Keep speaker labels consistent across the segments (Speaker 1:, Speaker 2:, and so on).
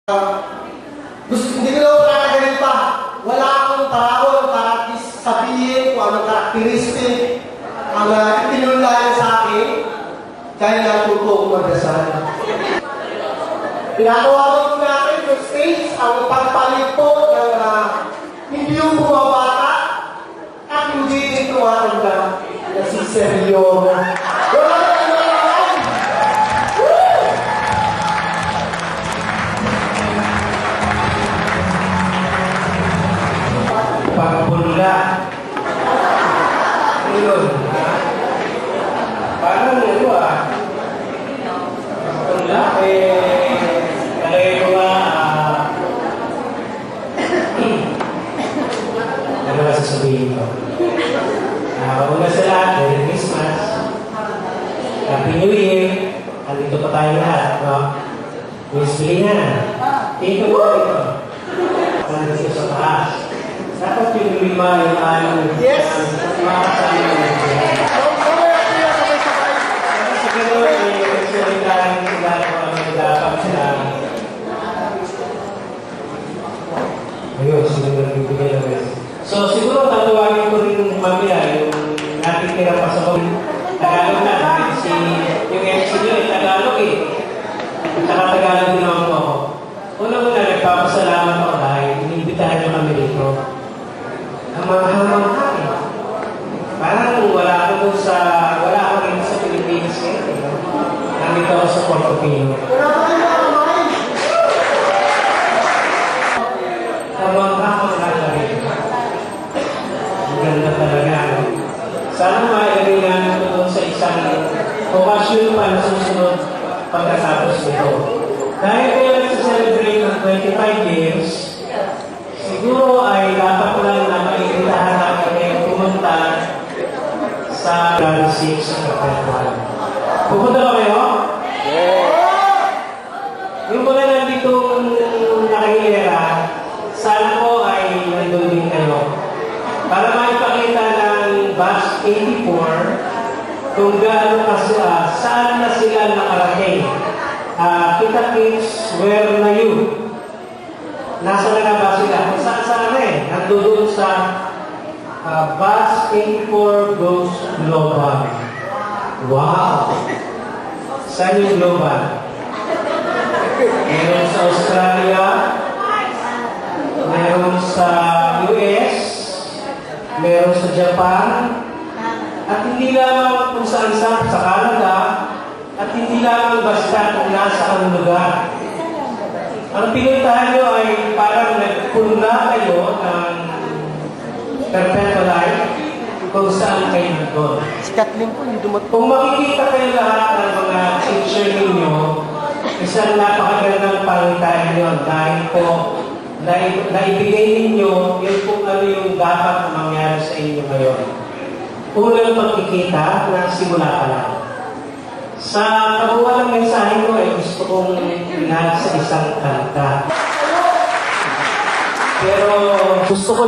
Speaker 1: Hindi ko lang nakagaling pa. Wala akong tawag para at least sabihin kung anong karakteristik ang itinulayan sa akin dahil natuto ko magdasal. Pinagawa ko natin yung stage, ang pagpalit po ng hindi yung bumabata at hindi din tumatanda na si Sergio.
Speaker 2: Pagpunla. Ano yun? Parang ano Pagpunla, kalagay ko ano ba sasabihin ko? Una sa lahat, Merry Christmas. Happy New Year. Andito pa tayo lahat, no? Miss Lina. Dito po ito. Nandito sa taas. Dapat yung lima, yung alam.
Speaker 1: Yes!
Speaker 2: Makakasali mo yung siya. Kasi gano'n, salitahan sila kung ano yung dapat sila. Ayun, sila nagbibigay ng message. So, siguro tatawagin ko rin yung mamaya, yung natitira pa sa Tagalog na. Kasi yung MC nyo ay Tagalog eh. Saka Tagalog din naman po ako. Una-una, nagpapasalamat ako dahil inibitahan nyo kami dito. Ang mahal-mahal eh. Parang wala ako rin sa Pilipinas ngayon. Nandito ako sa Puerto Pino. Kamang-kamang na rin. Ang ganda talaga. Sana maaari namin ito doon sa isang okasyon pa na susunod pagkatapos nito. Dahil kayo nagsaselebrate ng 25 years, siguro ay dapat lang na maiiritahan namin kayo pumunta sa Grand 6 sa Cathedral. Pupunta ba kayo? Yung mga nandito nakahilera, sana po ay nandun din kayo. Para maipakita ng Bus 84 kung gaano saan na sila nakarating. Kita kids, where na you? Nasa na ba sila? Saan eh? Nandun sa Bus 84 goes global. Wow! Saan yung global? Meron sa Australia, meron sa US, meron sa Japan, at hindi lamang kung saan sa Canada, at hindi lamang basta kung nasa ang lugar. Ang pinuntahan nyo ay parang nagpunla kayo ng perpetual life kung saan kayo nandun.
Speaker 1: Si Kathleen po, yung dumat.
Speaker 2: Kung makikita kayo lahat ng mga teacher ninyo, isang napakagandang pangitain yun dahil po naibigay ninyo yun kung ano yung dapat mangyari sa inyo ngayon. Unang pagkikita na simula pa lang. Sa kabuuan ng mensahe ko ay gusto kong inag sa isang kanta. Pero gusto ko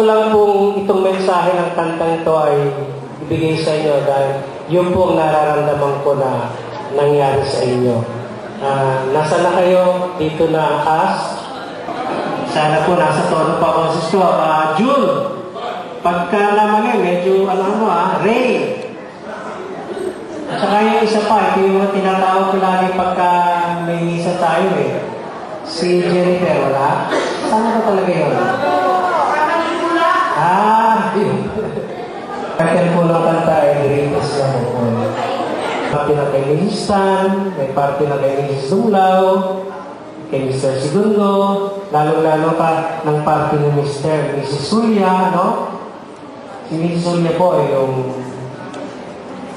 Speaker 2: lang pong itong mensahe ng kantang ito ay ibigay sa inyo dahil yun po ang nararamdaman ko na nangyari sa inyo. Nasa na kayo? Dito na as? Sana po nasa tono pa ako sa June. Pagka naman medyo Ray. At saka yung isa pa, ito yung tinatawag ko lagi pagka may misa tayo eh. Si Jennifer, wala? Sana ba talaga yun? Yun. Kaya po ng kanta ay greatest na po. Party na kay Mrs. Stan, may party na kay Mrs. Dumlaw, kay Mr. Segundo, lalong-lalo pa ng party ni Mrs. Julia, no? Si Mrs. Julia po ay yung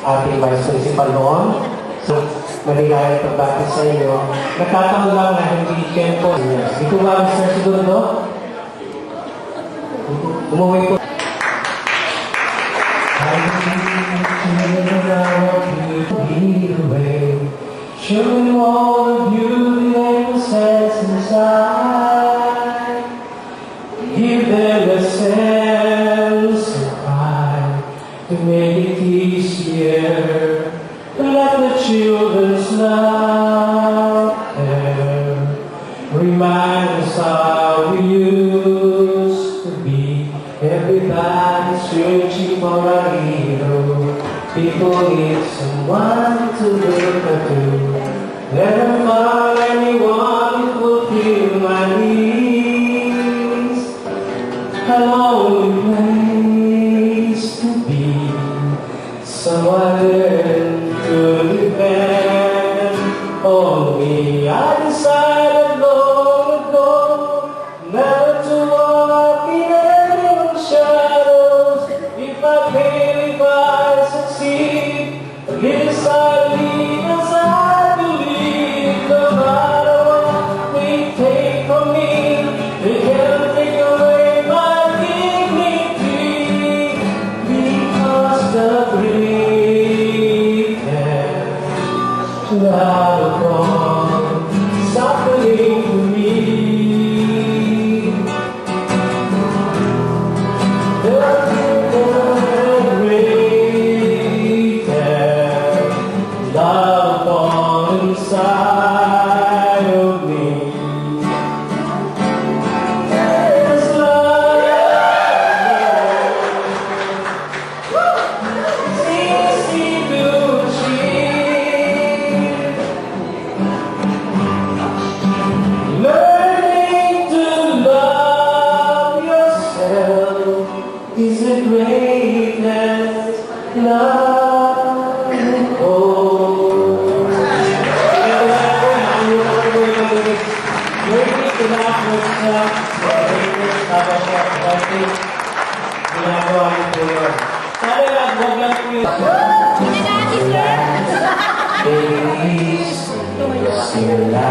Speaker 2: ating vice principal noon. So, maligayang pagbati sa inyo. Nagkataon lang na hindi tempo. Dito ba, Mr. Segundo? Umuwi po. Showing all the beauty that possess inside. Give them a sense of pride to make it easier. Let the children's love want to look at you. Never found anyone who would fill my needs. A lonely place to be. Someone to depend on me. I decided long ago never to walk in anyone's shadows. If I fail, if I succeed, at least I leave as I believe. No matter what they take from me, they can't take away my dignity. Because the greatness not upon suffering to me. The greatness love upon inside of me. It's love. It's easy to achieve. Learning to love yourself is the greatest love. Learning to love yourself ginagawa niyo po yun. Sana lang, huwag lang po yun. Please, sila